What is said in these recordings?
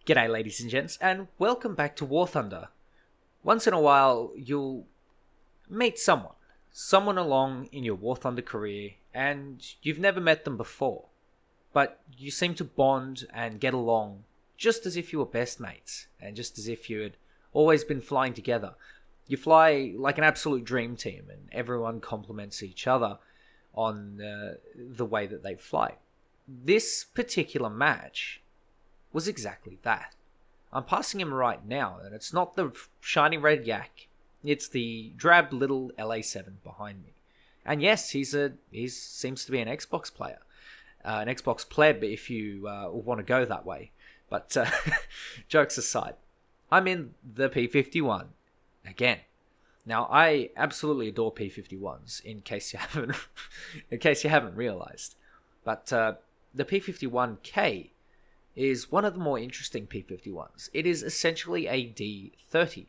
G'day ladies and gents, and welcome back to War Thunder. Once in a while, you'll meet someone along in your War Thunder career, and you've never met them before. But you seem to bond and get along just as if you were best mates, and just as if you had always been flying together. You fly like an absolute dream team, and everyone compliments each other on the way that they fly. This particular match was exactly that. I'm passing him right now, and it's not the shiny red yak. It's the drab little LA7 behind me. And yes, he seems to be an Xbox player. An Xbox Pleb, if you want to go that way. But jokes aside, I'm in the P51 again. Now, I absolutely adore P51s, in case you haven't realized. But the P51K is one of the more interesting P51s. It is essentially a D30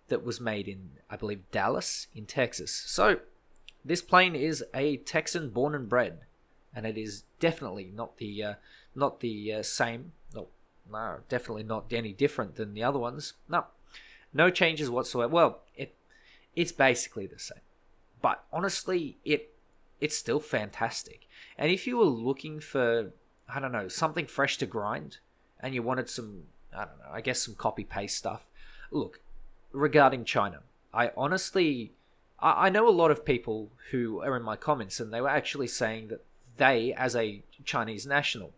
that was made in, I believe, Dallas in Texas. So this plane is a Texan born and bred, and it is definitely not the same. No, definitely not any different than the other ones. No changes whatsoever. Well, it's basically the same, but honestly, it's still fantastic. And if you were looking for, I don't know, something fresh to grind, and you wanted some, I don't know, I guess some copy-paste stuff. Look, regarding China, I know a lot of people who are in my comments, and they were actually saying that they, as a Chinese national,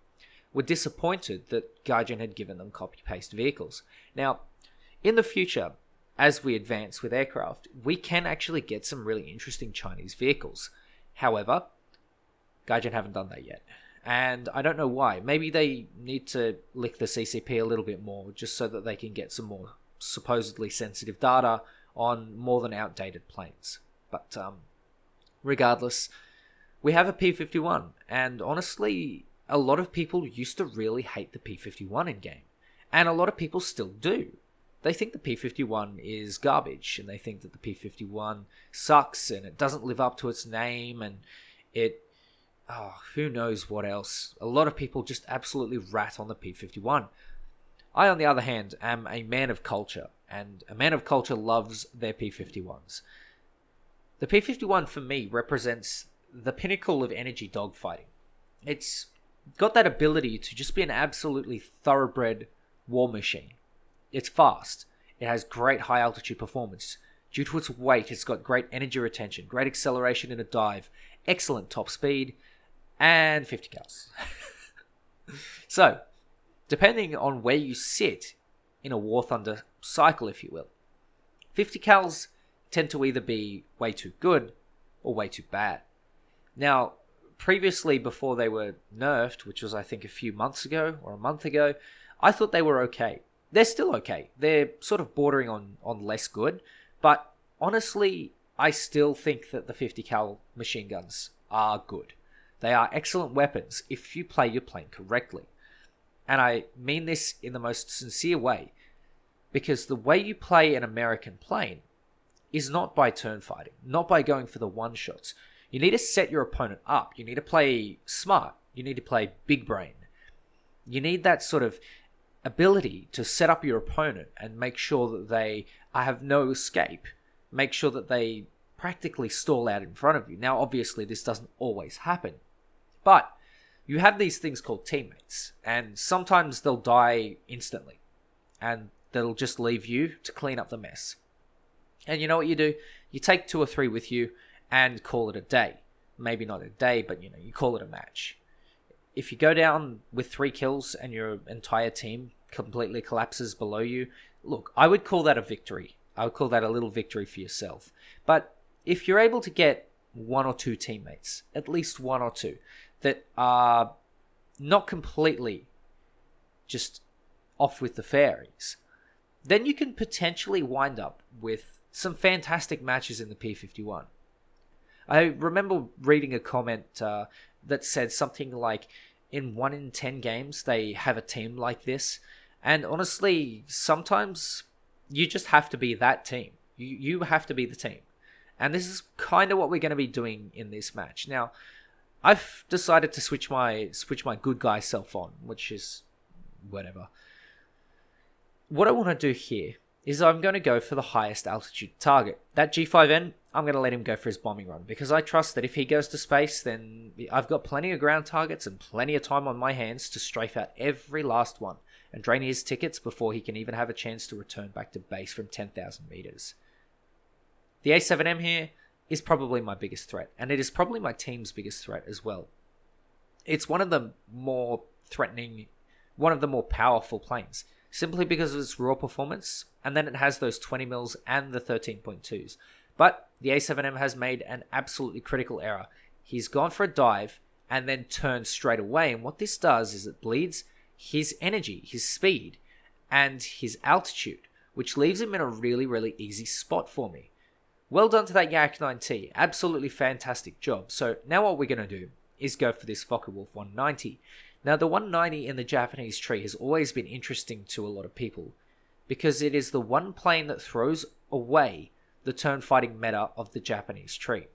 were disappointed that Gaijin had given them copy-paste vehicles. Now, in the future, as we advance with aircraft, we can actually get some really interesting Chinese vehicles. However, Gaijin haven't done that yet. And I don't know why. Maybe they need to lick the CCP a little bit more, just so that they can get some more supposedly sensitive data on more than outdated planes. But regardless, we have a P51, and honestly, a lot of people used to really hate the P51 in-game, and a lot of people still do. They think the P51 is garbage, and they think that the P51 sucks, and it doesn't live up to its name, and who knows what else. A lot of people just absolutely rat on the P51. I, on the other hand, am a man of culture, and a man of culture loves their P51s. The P51 for me represents the pinnacle of energy dogfighting. It's got that ability to just be an absolutely thoroughbred war machine. It's fast. It has great high altitude performance. Due to its weight, it's got great energy retention, great acceleration in a dive, excellent top speed, and 50 cals. So, depending on where you sit in a War Thunder cycle, if you will, 50 cals tend to either be way too good or way too bad. Now, previously, before they were nerfed, which was I think a few months ago or a month ago, I thought they were okay. They're still okay. They're sort of bordering on less good, but honestly, I still think that the 50 cal machine guns are good. They are excellent weapons if you play your plane correctly. And I mean this in the most sincere way, because the way you play an American plane is not by turn fighting, not by going for the one-shots. You need to set your opponent up. You need to play smart. You need to play big brain. You need that sort of ability to set up your opponent and make sure that they have no escape. Make sure that they practically stall out in front of you. Now, obviously, this doesn't always happen. But you have these things called teammates, and sometimes they'll die instantly, and they'll just leave you to clean up the mess. And you know what you do? You take 2 or 3 with you and call it a day. Maybe not a day, but you call it a match. If you go down with 3 kills and your entire team completely collapses below you, look, I would call that a victory. I would call that a little victory for yourself. But if you're able to get 1 or 2 teammates, at least 1 or 2, that are not completely just off with the fairies, then you can potentially wind up with some fantastic matches in the P51. I remember reading a comment that said something like, in 1 in 10 games, they have a team like this. And honestly, sometimes you just have to be that team. You have to be the team. And this is kind of what we're going to be doing in this match. Now, I've decided to switch my good guy self on, which is whatever. what I want to do here is I'm going to go for the highest altitude target. That G5N, I'm going to let him go for his bombing run, because I trust that if he goes to space, then I've got plenty of ground targets and plenty of time on my hands to strafe out every last one and drain his tickets before he can even have a chance to return back to base from 10,000 meters. The A7M here is probably my biggest threat, and it is probably my team's biggest threat as well. It's one of the more threatening, one of the more powerful planes, simply because of its raw performance, and then it has those 20 mils and the 13.2s. But the A7M has made an absolutely critical error. He's gone for a dive and then turned straight away, and what this does is it bleeds his energy, his speed, and his altitude, which leaves him in a really, really easy spot for me. Well done to that Yak 9T, absolutely fantastic job. So now what we're going to do is go for this Focke-Wulf 190. Now the 190 in the Japanese tree has always been interesting to a lot of people, because it is the one plane that throws away the turn fighting meta of the Japanese tree,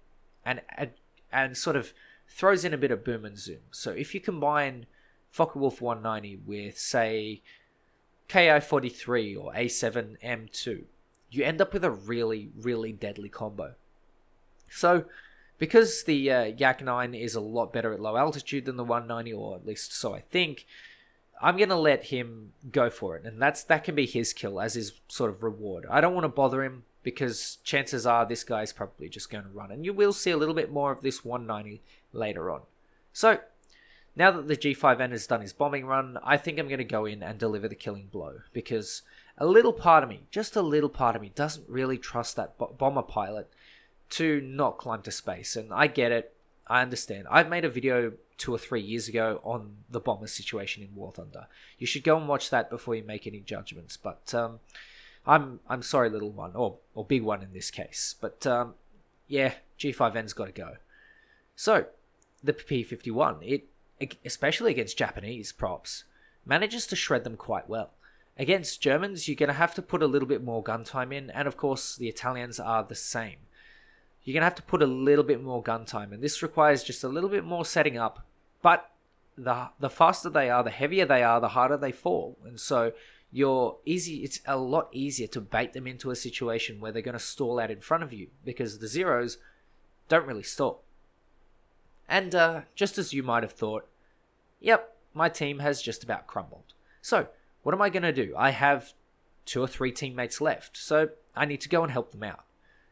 and sort of throws in a bit of boom and zoom. So if you combine Focke-Wulf 190 with, say, KI-43 or A7M2, you end up with a really, really deadly combo. So, because the Yak 9 is a lot better at low altitude than the 190, or at least so I think, I'm going to let him go for it, and that can be his kill as his sort of reward. I don't want to bother him, because chances are this guy's probably just going to run, and you will see a little bit more of this 190 later on. So, now that the G5N has done his bombing run, I think I'm going to go in and deliver the killing blow, because a little part of me, just a little part of me, doesn't really trust that bomber pilot to not climb to space. And I get it, I understand. I've made a video 2 or 3 years ago on the bomber situation in War Thunder. You should go and watch that before you make any judgments. But I'm sorry, little one, or big one in this case. But yeah, G5N's got to go. So the P-51, it, especially against Japanese props, manages to shred them quite well. Against Germans, you're going to have to put a little bit more gun time in, and of course the Italians are the same. You're going to have to put a little bit more gun time, and this requires just a little bit more setting up, but the faster they are, the heavier they are, the harder they fall, and so it's a lot easier to bait them into a situation where they're going to stall out in front of you, because the Zeros don't really stall. And just as you might have thought, yep, my team has just about crumbled. So, what am I going to do? I have 2 or 3 teammates left, so I need to go and help them out.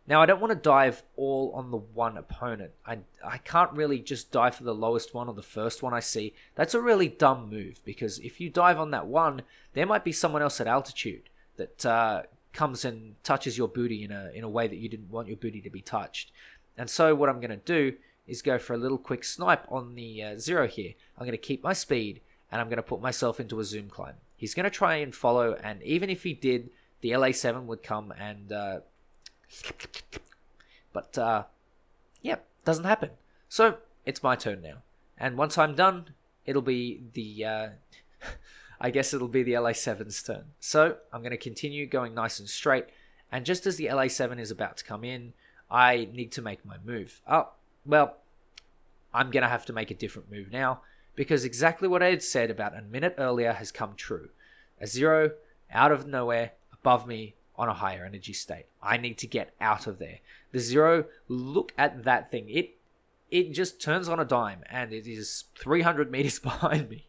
Now, I don't want to dive all on the one opponent. I can't really just dive for the lowest one or the first one I see. That's a really dumb move, because if you dive on that one, there might be someone else at altitude that comes and touches your booty in a way that you didn't want your booty to be touched. And so what I'm going to do is go for a little quick snipe on the Zero here. I'm going to keep my speed, and I'm going to put myself into a zoom climb. He's going to try and follow, and even if he did, the LA7 would come and... But, yep, doesn't happen. So, it's my turn now. And once I'm done, it'll be the... I guess it'll be the LA7's turn. So, I'm going to continue going nice and straight, and just as the LA7 is about to come in, I need to make my move. Oh, well, I'm going to have to make a different move now, because exactly what I had said about a minute earlier has come true. A Zero, out of nowhere, above me, on a higher energy state. I need to get out of there. The Zero, look at that thing. It just turns on a dime, and it is 300 meters behind me.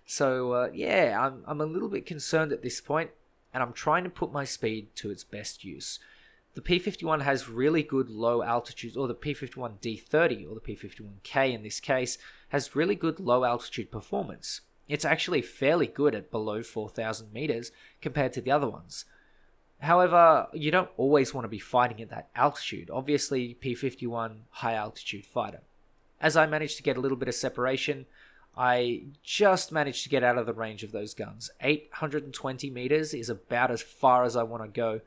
So, yeah, I'm a little bit concerned at this point, and I'm trying to put my speed to its best use. The P-51 has really good low altitude, or the P-51 D30, or the P-51K in this case, has really good low altitude performance. It's actually fairly good at below 4,000 meters compared to the other ones. However, you don't always want to be fighting at that altitude. Obviously, P-51, high altitude fighter. As I managed to get a little bit of separation, I just managed to get out of the range of those guns. 820 meters is about as far as I want to go.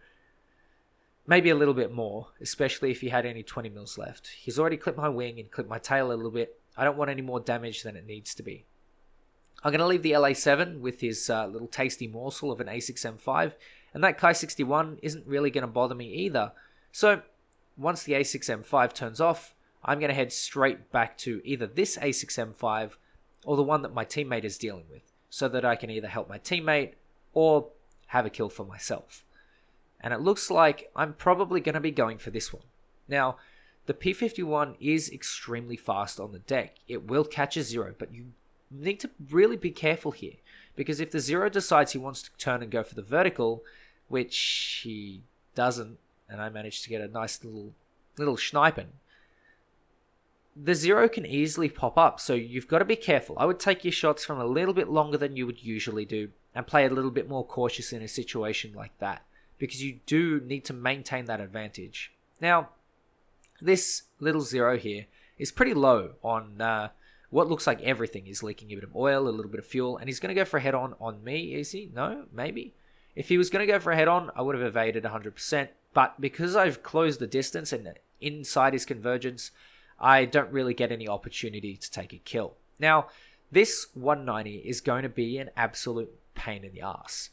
Maybe a little bit more, especially if he had any 20 mils left. He's already clipped my wing and clipped my tail a little bit. I don't want any more damage than it needs to be. I'm going to leave the LA7 with his little tasty morsel of an A6M5, and that Ki-61 isn't really going to bother me either. So, once the A6M5 turns off, I'm going to head straight back to either this A6M5 or the one that my teammate is dealing with, so that I can either help my teammate or have a kill for myself. And it looks like I'm probably going to be going for this one. Now, the P51 is extremely fast on the deck. It will catch a Zero, but you need to really be careful here. Because if the Zero decides he wants to turn and go for the vertical, which he doesn't, and I managed to get a nice little sniping, the Zero can easily pop up, so you've got to be careful. I would take your shots from a little bit longer than you would usually do, and play a little bit more cautious in a situation like that, because you do need to maintain that advantage. Now, this little Zero here is pretty low on what looks like everything. He's leaking a bit of oil, a little bit of fuel, and he's going to go for a head-on me, is he? No? Maybe? If he was going to go for a head-on, I would have evaded 100%, but because I've closed the distance and inside his convergence, I don't really get any opportunity to take a kill. Now, this 190 is going to be an absolute pain in the ass.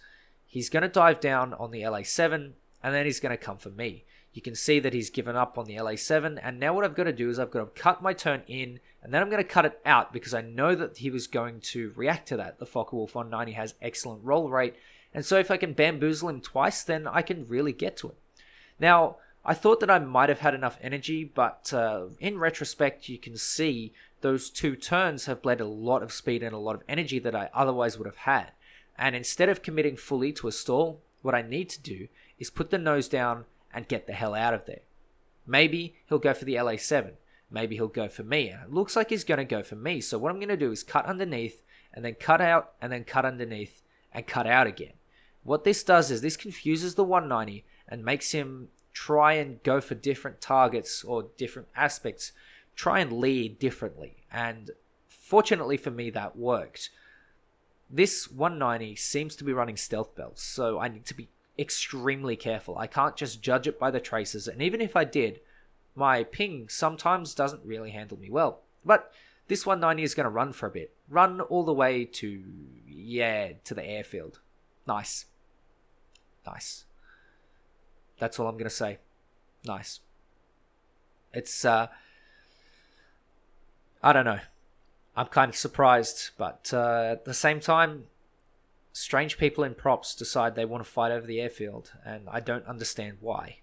He's going to dive down on the LA7, and then he's going to come for me. You can see that he's given up on the LA7, and now what I've got to do is I've got to cut my turn in, and then I'm going to cut it out because I know that he was going to react to that. The Focke-Wulf 190 has excellent roll rate, and so if I can bamboozle him twice, then I can really get to him. Now, I thought that I might have had enough energy, but in retrospect, you can see those 2 turns have bled a lot of speed and a lot of energy that I otherwise would have had. And instead of committing fully to a stall, what I need to do is put the nose down and get the hell out of there. Maybe he'll go for the LA7. Maybe he'll go for me. And it looks like he's going to go for me. So what I'm going to do is cut underneath, and then cut out, and then cut underneath, and cut out again. What this does is this confuses the 190 and makes him try and go for different targets or different aspects, try and lead differently. And fortunately for me, that worked. This 190 seems to be running stealth belts, so I need to be extremely careful. I can't just judge it by the traces, and even if I did, my ping sometimes doesn't really handle me well. But this 190 is going to run for a bit. Run all the way to the airfield. Nice. That's all I'm going to say. Nice. It's, I don't know. I'm kind of surprised, but at the same time, strange people in props decide they want to fight over the airfield, and I don't understand why.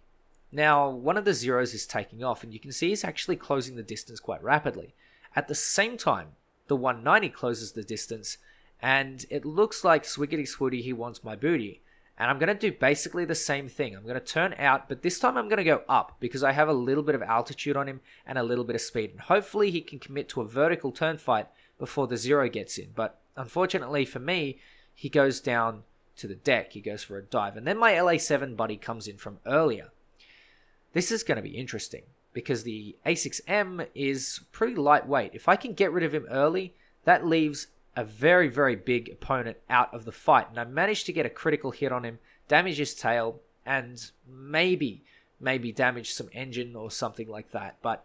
Now, one of the Zeros is taking off, and you can see he's actually closing the distance quite rapidly. At the same time, the 190 closes the distance, and it looks like Swiggity Swooty, he wants my booty. And I'm going to do basically the same thing. I'm going to turn out, but this time I'm going to go up because I have a little bit of altitude on him and a little bit of speed. And hopefully he can commit to a vertical turn fight before the Zero gets in. But unfortunately for me, he goes down to the deck. He goes for a dive. And then my LA7 buddy comes in from earlier. This is going to be interesting because the A6M is pretty lightweight. If I can get rid of him early, that leaves a very, very big opponent out of the fight. And I managed to get a critical hit on him, damage his tail, and maybe damage some engine or something like that. But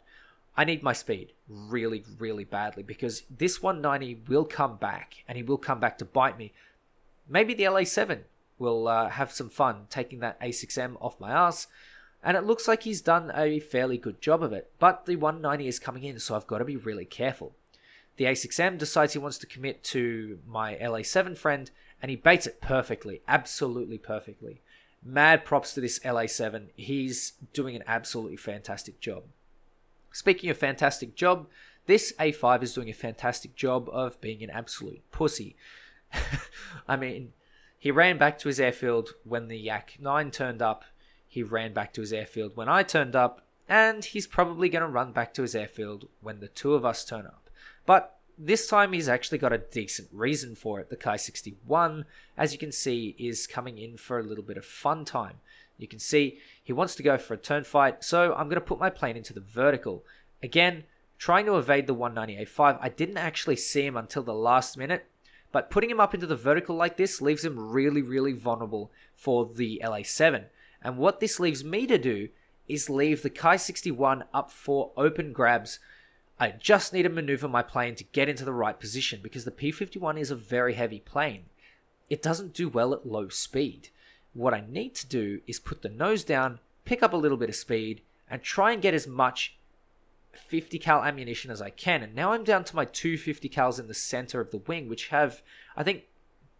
I need my speed really, really badly because this 190 will come back, and he will come back to bite me. Maybe the LA7 will have some fun taking that A6M off my ass. And it looks like he's done a fairly good job of it. But the 190 is coming in, so I've got to be really careful. The A6M decides he wants to commit to my LA7 friend, and he baits it perfectly, absolutely perfectly. Mad props to this LA7. He's doing an absolutely fantastic job. Speaking of fantastic job, this A5 is doing a fantastic job of being an absolute pussy. I mean, he ran back to his airfield when the Yak 9 turned up. He ran back to his airfield when I turned up, and he's probably going to run back to his airfield when the two of us turn up. But this time he's actually got a decent reason for it. The Kai 61, as you can see, is coming in for a little bit of fun time. You can see he wants to go for a turn fight, so I'm going to put my plane into the vertical. Again, trying to evade the 190A5. I didn't actually see him until the last minute, but putting him up into the vertical like this leaves him really, really vulnerable for the LA7. And what this leaves me to do is leave the Kai 61 up for open grabs. I just need to maneuver my plane to get into the right position because the P51 is a very heavy plane. It doesn't do well at low speed. What I need to do is put the nose down, pick up a little bit of speed, and try and get as much 50 cal ammunition as I can. And now I'm down to my two 50 cals in the center of the wing, which have, I think,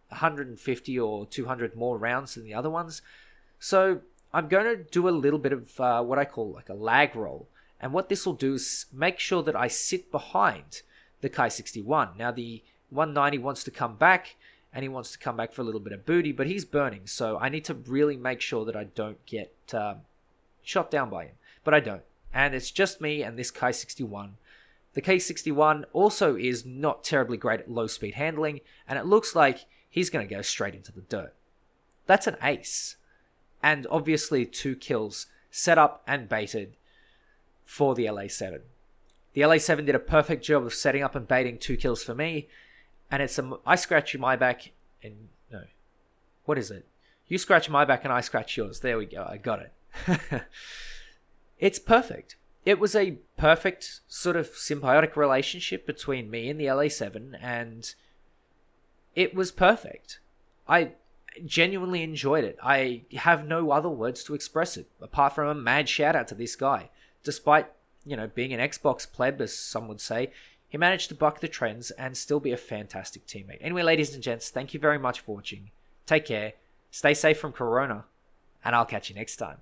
150 or 200 more rounds than the other ones. So I'm going to do a little bit of what I call like a lag roll. And what this will do is make sure that I sit behind the Kai 61. Now the 190 wants to come back, and he wants to come back for a little bit of booty, but he's burning. So I need to really make sure that I don't get shot down by him. But I don't. And it's just me and this Kai 61. The K61 also is not terribly great at low speed handling, and it looks like he's going to go straight into the dirt. That's an ace. And obviously 2 kills set up and baited for the LA7. The LA7 did a perfect job of setting up and baiting 2 kills for me, and it's I scratch my back, and no, what is it? You scratch my back and I scratch yours. There we go, I got it. It's perfect. It was a perfect sort of symbiotic relationship between me and the LA7, and it was perfect. I genuinely enjoyed it. I have no other words to express it, apart from a mad shout out to this guy. Despite, being an Xbox pleb, as some would say, he managed to buck the trends and still be a fantastic teammate. Anyway, ladies and gents, thank you very much for watching. Take care, stay safe from Corona, and I'll catch you next time.